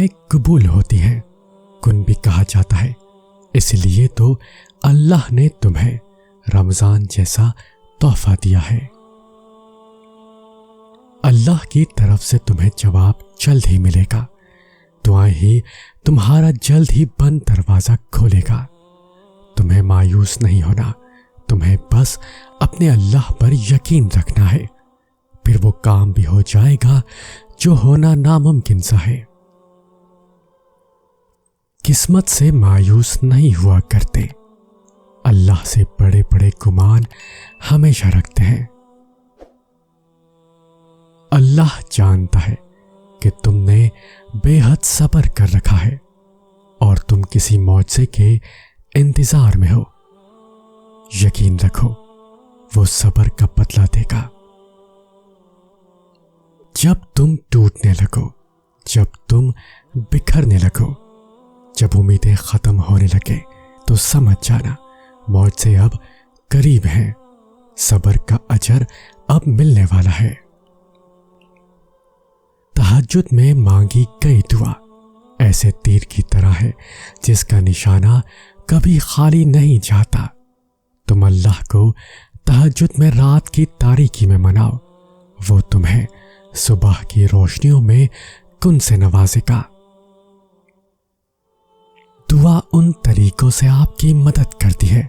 دعائیں قبول ہوتی ہیں، کن بھی کہا جاتا ہے، اس لیے تو اللہ نے تمہیں رمضان جیسا تحفہ دیا ہے۔ اللہ کی طرف سے تمہیں جواب جلد ہی ملے گا، دعائیں ہی تمہارا جلد ہی بند دروازہ کھولے گا۔ تمہیں مایوس نہیں ہونا، تمہیں بس اپنے اللہ پر یقین رکھنا ہے، پھر وہ کام بھی ہو جائے گا جو ہونا ناممکن سا ہے۔ قسمت سے مایوس نہیں ہوا کرتے، اللہ سے بڑے بڑے گمان ہمیشہ رکھتے ہیں۔ اللہ جانتا ہے کہ تم نے بے حد صبر کر رکھا ہے اور تم کسی معجزے کے انتظار میں ہو۔ یقین رکھو وہ صبر کا بدلہ دے گا۔ جب تم ٹوٹنے لگو، جب تم بکھرنے لگو، جب امیدیں ختم ہونے لگے تو سمجھ جانا معجزے اب قریب ہیں، صبر کا اجر اب ملنے والا ہے۔ تہجد میں مانگی گئی دعا ایسے تیر کی طرح ہے جس کا نشانہ کبھی خالی نہیں جاتا۔ تم اللہ کو تہجد میں رات کی تاریکی میں مناؤ، وہ تمہیں صبح کی روشنیوں میں کن سے نوازے گا۔ دعا ان طریقوں سے آپ کی مدد کرتی ہے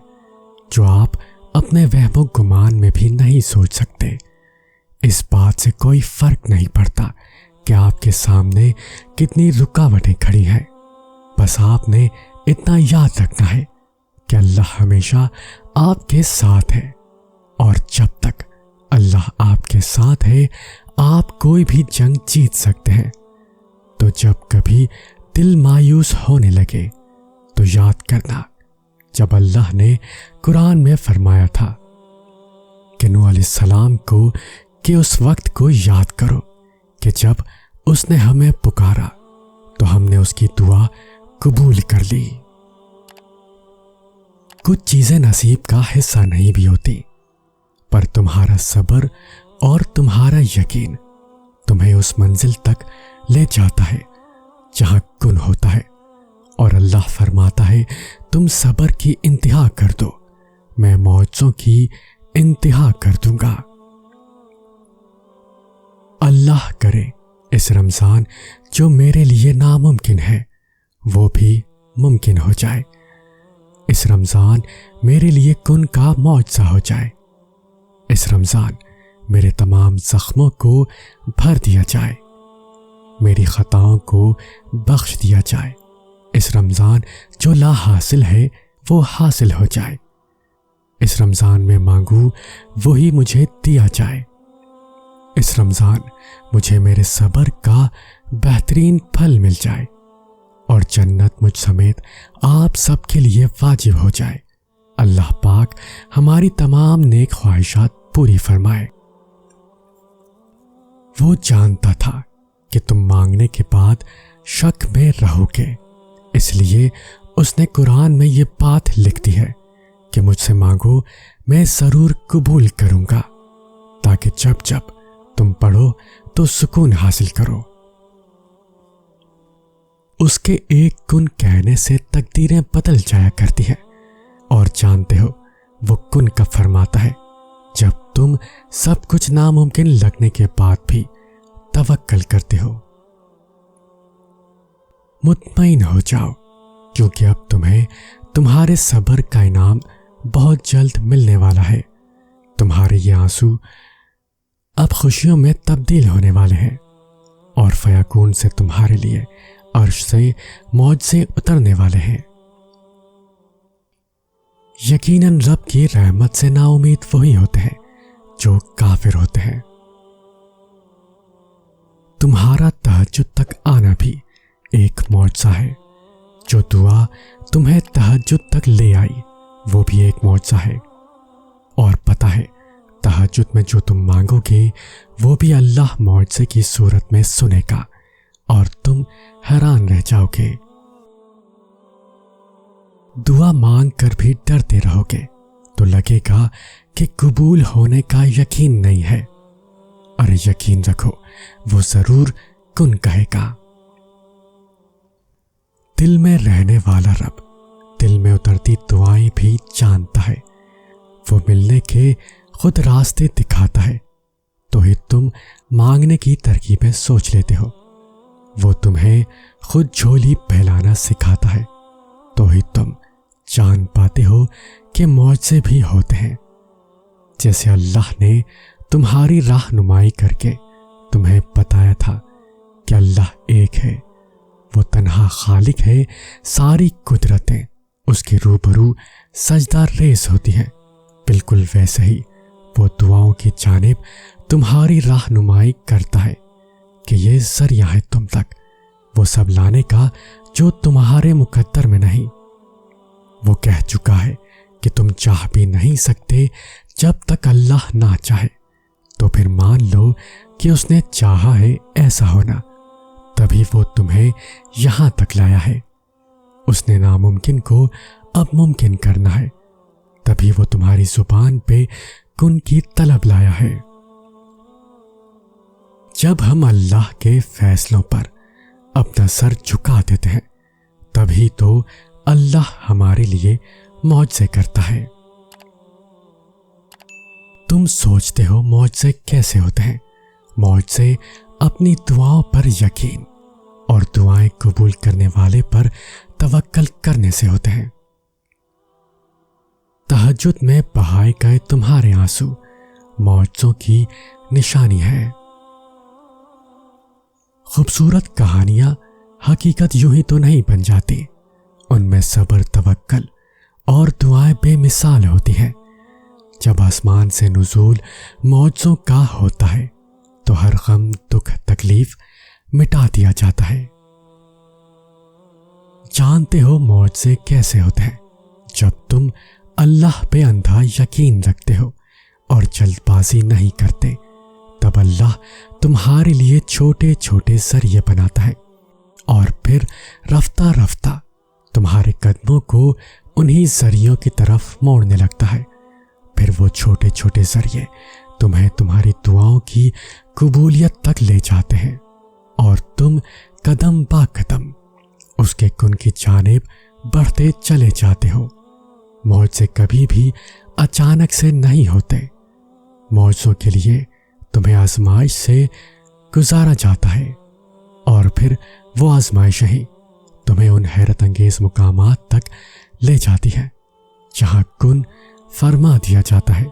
جو آپ اپنے وہم و گمان میں بھی نہیں سوچ سکتے۔ اس بات سے کوئی فرق نہیں پڑتا کہ آپ کے سامنے کتنی رکاوٹیں کھڑی ہیں، بس آپ نے اتنا یاد رکھنا ہے کہ اللہ ہمیشہ آپ کے ساتھ ہے، اور جب تک اللہ آپ کے ساتھ ہے آپ کوئی بھی جنگ جیت سکتے ہیں۔ تو جب کبھی دل مایوس ہونے لگے تو یاد کرنا جب اللہ نے قرآن میں فرمایا تھا کہ نوح علیہ السلام کو کہ اس وقت کو یاد کرو کہ جب اس نے ہمیں پکارا تو ہم نے اس کی دعا قبول کر لی۔ کچھ چیزیں نصیب کا حصہ نہیں بھی ہوتی، پر تمہارا صبر اور تمہارا یقین تمہیں اس منزل تک لے جاتا ہے جہاں کن ہوتا ہے، اور اللہ فرماتا ہے تم صبر کی انتہا کر دو، میں معجزوں کی انتہا کر دوں گا۔ اللہ کرے اس رمضان جو میرے لیے ناممکن ہے وہ بھی ممکن ہو جائے، اس رمضان میرے لیے کن کا معجزہ ہو جائے، اس رمضان میرے تمام زخموں کو بھر دیا جائے، میری خطاؤں کو بخش دیا جائے، اس رمضان جو لا حاصل ہے وہ حاصل ہو جائے، اس رمضان میں مانگوں وہی مجھے دیا جائے، اس رمضان مجھے میرے صبر کا بہترین پھل مل جائے، اور جنت مجھ سمیت آپ سب کے لیے واجب ہو جائے۔ اللہ پاک ہماری تمام نیک خواہشات پوری فرمائے۔ وہ جانتا تھا کہ تم مانگنے کے بعد شک میں رہو گے، اس لیے اس نے قرآن میں یہ بات لکھ دی ہے کہ مجھ سے مانگو میں ضرور قبول کروں گا، تاکہ جب جب تم پڑھو تو سکون حاصل کرو۔ اس کے ایک کن کہنے سے تقدیریں بدل جایا کرتی ہیں، اور جانتے ہو وہ کن کب فرماتا ہے؟ جب تم سب کچھ ناممکن لگنے کے بعد بھی توکل کرتے ہو۔ مطمئن ہو جاؤ، کیونکہ اب تمہیں تمہارے صبر کا انعام بہت جلد ملنے والا ہے۔ تمہارے یہ آنسو اب خوشیوں میں تبدیل ہونے والے ہیں، اور فیکون سے تمہارے لیے عرش سے معجزے اترنے والے ہیں۔ یقیناً رب کی رحمت سے نا امید وہی ہوتے ہیں جو کافر ہوتے ہیں۔ تمہارا تہجد تک آنا بھی ایک معجزہ ہے، جو دعا تمہیں تہجد تک لے آئی وہ بھی ایک معجزہ ہے، اور پتہ ہے تہجد میں جو تم مانگو گے وہ بھی اللہ معجزے کی صورت میں سنے گا، اور تم حیران رہ جاؤ گے۔ دعا مانگ کر بھی ڈرتے رہو گے تو لگے گا کہ قبول ہونے کا یقین نہیں ہے، اور یقین رکھو وہ ضرور کن کہے گا۔ دل میں رہنے والا رب دل میں اترتی دعائیں بھی جانتا ہے۔ وہ ملنے کے خود راستے دکھاتا ہے تو ہی تم مانگنے کی ترکیبیں سوچ لیتے ہو۔ وہ تمہیں خود جھولی پھیلانا سکھاتا ہے تو ہی تم جان پاتے ہو کہ معجزے بھی ہوتے ہیں۔ جیسے اللہ نے تمہاری رہنمائی کر کے تمہیں بتایا تھا کہ اللہ ایک ہے، وہ تنہا خالق ہے، ساری قدرتیں اس کے روبرو سجدہ ریز ہوتی ہیں، بالکل ویسے ہی وہ دعاؤں کی جانب تمہاری رہنمائی کرتا ہے کہ یہ ذریعہ ہے تم تک وہ سب لانے کا جو تمہارے مقدر میں نہیں۔ وہ کہہ چکا ہے کہ تم چاہ بھی نہیں سکتے جب تک اللہ نہ چاہے، تو پھر مان لو کہ اس نے چاہا ہے ایسا ہونا، تبھی وہ تمہیں یہاں تک لایا ہے۔ اس نے ناممکن کو اب ممکن کرنا ہے، تبھی وہ تمہاری زبان پہ کن کی طلب لایا ہے۔ جب ہم اللہ کے فیصلوں پر اپنا سر جھکا دیتے ہیں تبھی تو اللہ ہمارے لیے معجزے کرتا ہے۔ تم سوچتے ہو معجزے کیسے ہوتے ہیں؟ معجزے اپنی دعاؤں پر یقین اور دعائیں قبول کرنے والے پر توکل کرنے سے ہوتے ہیں۔ تہجد میں بہائے گئے تمہارے آنسو معجزوں کی نشانی ہے۔ خوبصورت کہانیاں حقیقت یوں ہی تو نہیں بن جاتی، ان میں صبر، توکل اور دعائیں بے مثال ہوتی ہیں۔ جب آسمان سے نزول معجزوں کا ہوتا ہے تو ہر غم، دکھ، تکلیف مٹا دیا جاتا ہے۔ جانتے ہو معجزے کیسے ہوتے ہیں؟ جب تم اللہ پہ اندھا یقین رکھتے ہو اور جلد بازی نہیں کرتے، تب اللہ تمہارے لیے چھوٹے چھوٹے ذریعے بناتا ہے اور پھر رفتہ رفتہ تمہارے قدموں کو انہی ذریعوں کی طرف موڑنے لگتا ہے۔ پھر وہ چھوٹے چھوٹے ذریعے تمہیں تمہاری دعاؤں کی قبولیت تک لے جاتے ہیں اور تم قدم با قدم اس کے کن کی جانب بڑھتے چلے جاتے ہو۔ معجزے کبھی بھی اچانک سے نہیں ہوتے، معجزوں کے لیے تمہیں آزمائش سے گزارا جاتا ہے اور پھر وہ آزمائشیں ہی تمہیں ان حیرت انگیز مقامات تک لے جاتی ہے جہاں کن فرما دیا جاتا ہے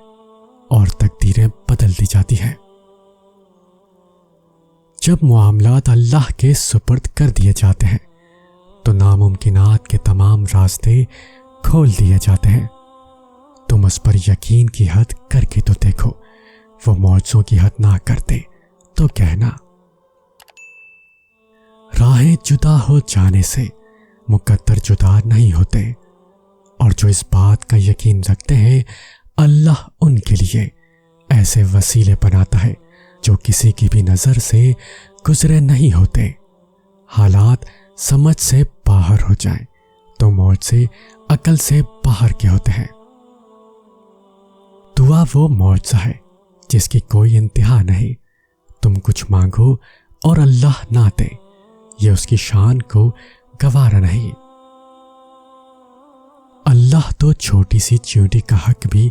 اور تقدیریں بدل دی جاتی ہیں۔ جب معاملات اللہ کے سپرد کر دیے جاتے ہیں تو ناممکنات کے تمام راستے کھول دیے جاتے ہیں۔ تم اس پر یقین کی حد کر کے تو دیکھو، وہ معجزوں کی حد نہ کرتے تو کہنا۔ راہیں جدا ہو جانے سے مقدر جدا نہیں ہوتے، اور جو اس بات کا یقین رکھتے ہیں اللہ ان کے لیے ایسے وسیلے بناتا ہے جو کسی کی بھی نظر سے گزرے نہیں ہوتے۔ حالات سمجھ سے باہر ہو جائیں تو معجزے عقل سے باہر کے ہوتے ہیں۔ دعا وہ معجزہ ہے جس کی کوئی انتہا نہیں۔ تم کچھ مانگو اور اللہ نہ دے، یہ اس کی شان کو گوارا نہیں۔ اللہ تو چھوٹی سی چیونٹی کا حق بھی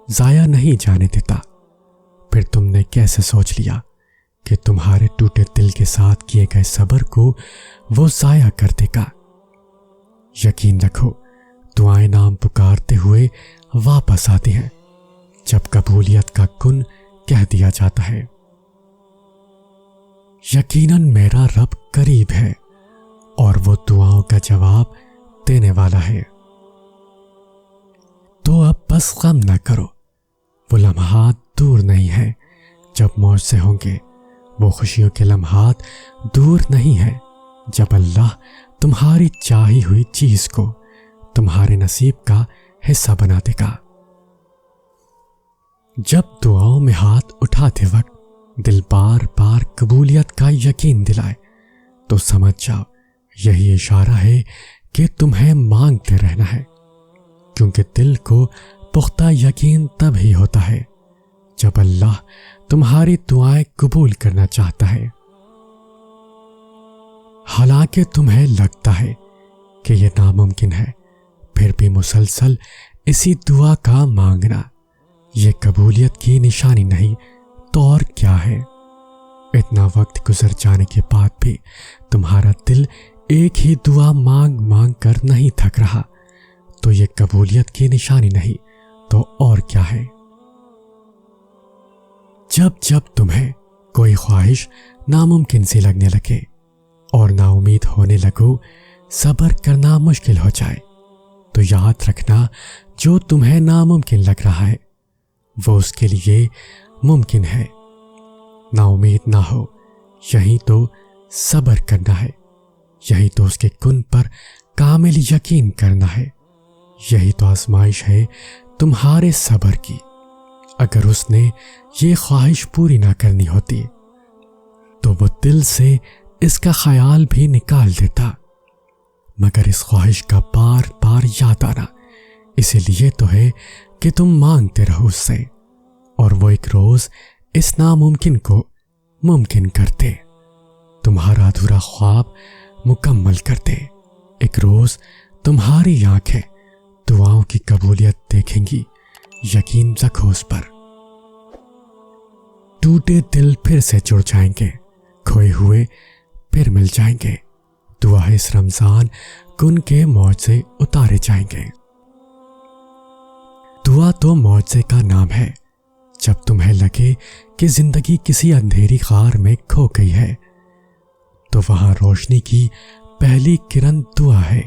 ضائع نہیں جانے دیتا۔ پھر تم نے کیسے سوچ لیا کہ تمہارے ٹوٹے دل کے ساتھ کیے گئے صبر کو وہ ضائع کر دے گا؟ یقین رکھو، دعائیں نام پکارتے ہوئے واپس آتی ہیں جب قبولیت کا کن کہہ دیا جاتا ہے۔ یقیناً میرا رب قریب ہے اور وہ دعاؤں کا جواب دینے والا ہے۔ تو اب بس غم نہ کرو، وہ لمحات دور نہیں ہے جب معجزے ہوں گے۔ وہ خوشیوں کے لمحات دور نہیں ہے جب اللہ تمہاری چاہی ہوئی چیز کو تمہارے نصیب کا حصہ بنا دے گا۔ جب دعاؤں میں ہاتھ اٹھاتے وقت دل بار بار قبولیت کا یقین دلائے تو سمجھ جاؤ یہی اشارہ ہے کہ تمہیں مانگتے رہنا ہے، کیونکہ دل کو پختہ یقین تب ہی ہوتا ہے جب اللہ تمہاری دعائیں قبول کرنا چاہتا ہے۔ حالانکہ تمہیں لگتا ہے کہ یہ ناممکن ہے، پھر بھی مسلسل اسی دعا کا مانگنا یہ قبولیت کی نشانی نہیں تو اور کیا ہے؟ اتنا وقت گزر جانے کے بعد بھی تمہارا دل ایک ہی دعا مانگ مانگ کر نہیں تھک رہا تو یہ قبولیت کی نشانی نہیں تو اور کیا ہے؟ جب جب تمہیں کوئی خواہش ناممکن سی لگنے لگے اور نا امید ہونے لگو، صبر کرنا مشکل ہو جائے، تو یاد رکھنا جو تمہیں ناممکن لگ رہا ہے وہ اس کے لیے ممکن ہے۔ نا امید نہ ہو، یہی تو صبر کرنا ہے، یہی تو اس کے کن پر کامل یقین کرنا ہے، یہی تو آزمائش ہے تمہارے صبر کی۔ اگر اس نے یہ خواہش پوری نہ کرنی ہوتی تو وہ دل سے اس کا خیال بھی نکال دیتا، مگر اس خواہش کا بار بار یاد آنا اسی لیے تو ہے کہ تم مانگتے رہو اس سے، اور وہ ایک روز اس ناممکن کو ممکن کرتے، تمہارا ادھورا خواب مکمل کرتے۔ ایک روز تمہاری آنکھیں دعاؤں کی قبولیت دیکھیں گی، یقین رکھو اس پر۔ ٹوٹے دل پھر سے جڑ جائیں گے، کھوئے ہوئے پھر مل جائیں گے، دعا اس رمضان کن کے معجزے اتارے جائیں گے۔ دعا تو معجزے کا نام ہے۔ جب تمہیں لگے کہ زندگی کسی اندھیری غار میں کھو گئی ہے تو وہاں روشنی کی پہلی کرن دعا ہے۔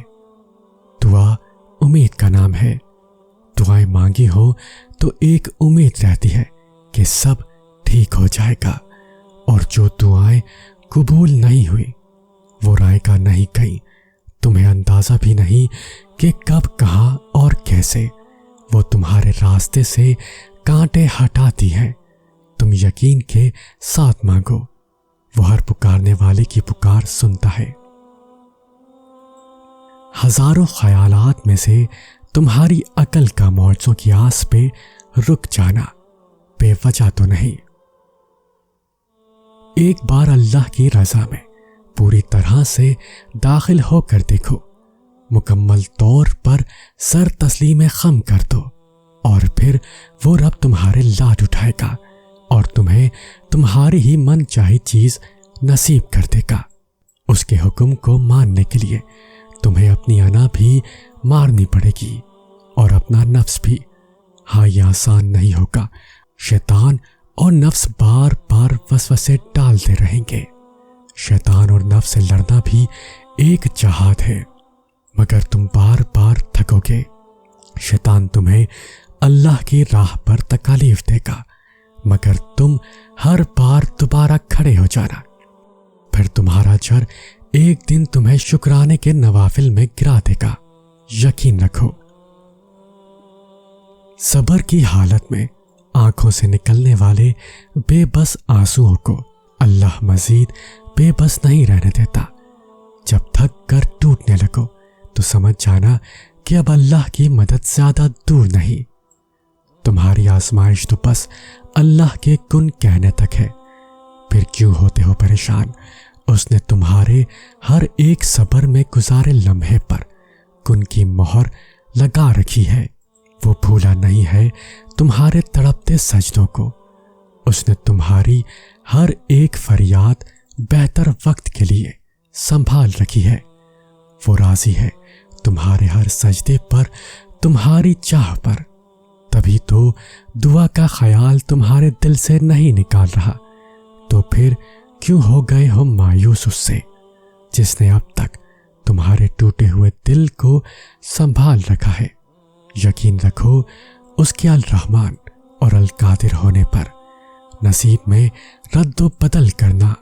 دعا امید کا نام ہے۔ دعائیں مانگی ہو تو ایک امید رہتی ہے کہ سب ٹھیک ہو جائے گا، اور جو دعائیں قبول نہیں ہوئی وہ رائے کا نہیں گئی، تمہیں اندازہ بھی نہیں کہ کب، کہاں اور کیسے وہ تمہارے راستے سے کانٹے ہٹاتی ہے۔ تم یقین کے ساتھ مانگو، وہ ہر پکارنے والے کی پکار سنتا ہے۔ ہزاروں خیالات میں سے تمہاری عقل کا معجزوں کی آس پہ رک جانا بے وجہ تو نہیں۔ ایک بار اللہ کی رضا میں پوری طرح سے داخل ہو کر دیکھو، مکمل طور پر سر تسلیم خم کر دو، اور پھر وہ رب تمہارے لاڈ اٹھائے گا اور تمہیں تمہاری ہی من چاہی چیز نصیب کر دے گا۔ اس کے حکم کو ماننے کے لیے تمہیں اپنی انا بھی مارنی پڑے گی اور اپنا نفس بھی۔ ہاں، یہ آسان نہیں ہوگا، شیطان اور نفس بار بار وسوسے ڈالتے رہیں گے۔ شیطان اور نفس سے لڑنا بھی ایک جہاد ہے، مگر تم بار بار تھکو گے۔ شیطان تمہیں اللہ کی راہ پر تکالیف دے گا، مگر تم ہر بار دوبارہ کھڑے ہو جانا۔ پھر تمہارا جر ایک دن تمہیں شکرانے کے نوافل میں گرا دے گا، یقین رکھو۔ صبر کی حالت میں آنکھوں سے نکلنے والے بے بس آنسوؤں کو اللہ مزید بے بس نہیں رہنے دیتا۔ جب تھک کر ٹوٹنے لگو تو سمجھ جانا کہ اب اللہ کی مدد زیادہ دور نہیں۔ تمہاری آزمائش تو بس اللہ کے کن کہنے تک ہے۔ پھر کیوں ہوتے ہو پریشان؟ اس نے تمہارے ہر ایک صبر میں گزارے لمحے پر کن کی مہر لگا رکھی ہے۔ وہ بھولا نہیں ہے تمہارے تڑپتے سجدوں کو۔ اس نے تمہاری ہر ایک فریاد بہتر وقت کے لیے سنبھال رکھی ہے۔ وہ راضی ہے تمہارے ہر سجدے پر، تمہاری چاہ پر۔ تبھی تو دعا کا خیال تمہارے دل سے نہیں نکال رہا۔ تو پھر کیوں ہو گئے ہو مایوس اس سے جس نے اب تک تمہارے ٹوٹے ہوئے دل کو سنبھال رکھا ہے؟ یقین رکھو اس کے الرحمن اور القادر ہونے پر۔ نصیب میں رد و بدل کرنا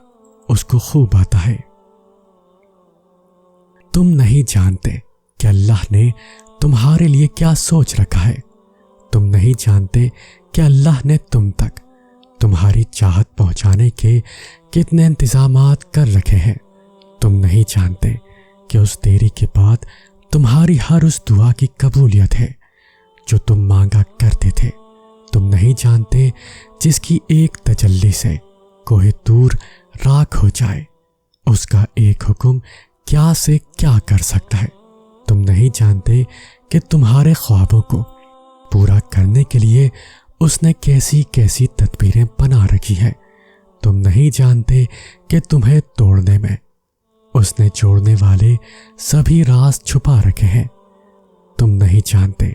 اس کو خوب آتا ہے۔ تم نہیں جانتے کہ اللہ نے تمہارے لیے کیا سوچ رکھا ہے۔ تم نہیں جانتے کہ اللہ نے تم تک تمہاری چاہت پہنچانے کے کتنے انتظامات کر رکھے ہیں۔ تم نہیں جانتے کہ اس دیری کے بعد تمہاری ہر اس دعا کی قبولیت ہے جو تم مانگا کرتے تھے۔ تم نہیں جانتے جس کی ایک تجلی سے کوہ طور راکھ ہو جائے، اس کا ایک حکم کیا سے کیا کر سکتا ہے۔ تم نہیں جانتے کہ تمہارے خوابوں کو پورا کرنے کے لیے اس نے کیسی کیسی تدبیریں بنا رکھی ہیں۔ تم نہیں جانتے کہ تمہیں توڑنے میں اس نے جوڑنے والے سبھی راز چھپا رکھے ہیں۔ تم نہیں جانتے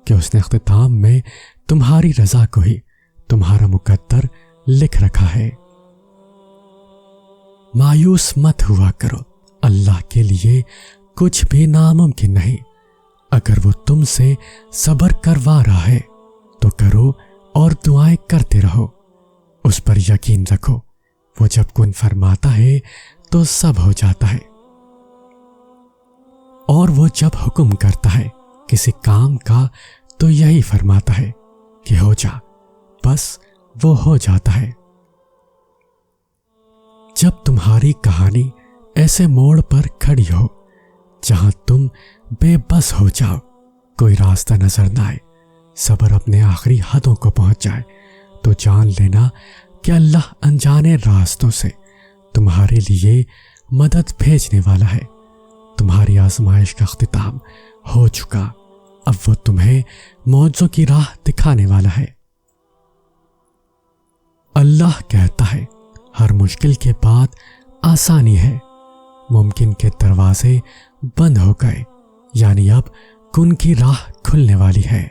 کہ اس نے اختتام میں تمہاری رضا کو ہی تمہارا مقدر لکھ رکھا ہے۔ مایوس مت ہوا کرو، اللہ کے لیے کچھ بھی ناممکن نہیں۔ اگر وہ تم سے صبر کروا رہا ہے تو کرو اور دعائیں کرتے رہو۔ اس پر یقین رکھو، وہ جب کن فرماتا ہے تو سب ہو جاتا ہے، اور وہ جب حکم کرتا ہے کسی کام کا تو یہی فرماتا ہے کہ ہو جا، بس وہ ہو جاتا ہے۔ جب تمہاری کہانی ایسے موڑ پر کھڑی ہو جہاں تم بے بس ہو جاؤ، کوئی راستہ نظر نہ آئے، صبر اپنے آخری حدوں کو پہنچ جائے، تو جان لینا کہ اللہ انجانے راستوں سے تمہارے لیے مدد بھیجنے والا ہے۔ تمہاری آزمائش کا اختتام ہو چکا، اب وہ تمہیں معجزوں کی راہ دکھانے والا ہے۔ اللہ کہتا ہے ہر مشکل کے بعد آسانی ہے، ممکن کے دروازے بند ہو گئے، یعنی اب کن کی راہ کھلنے والی ہے۔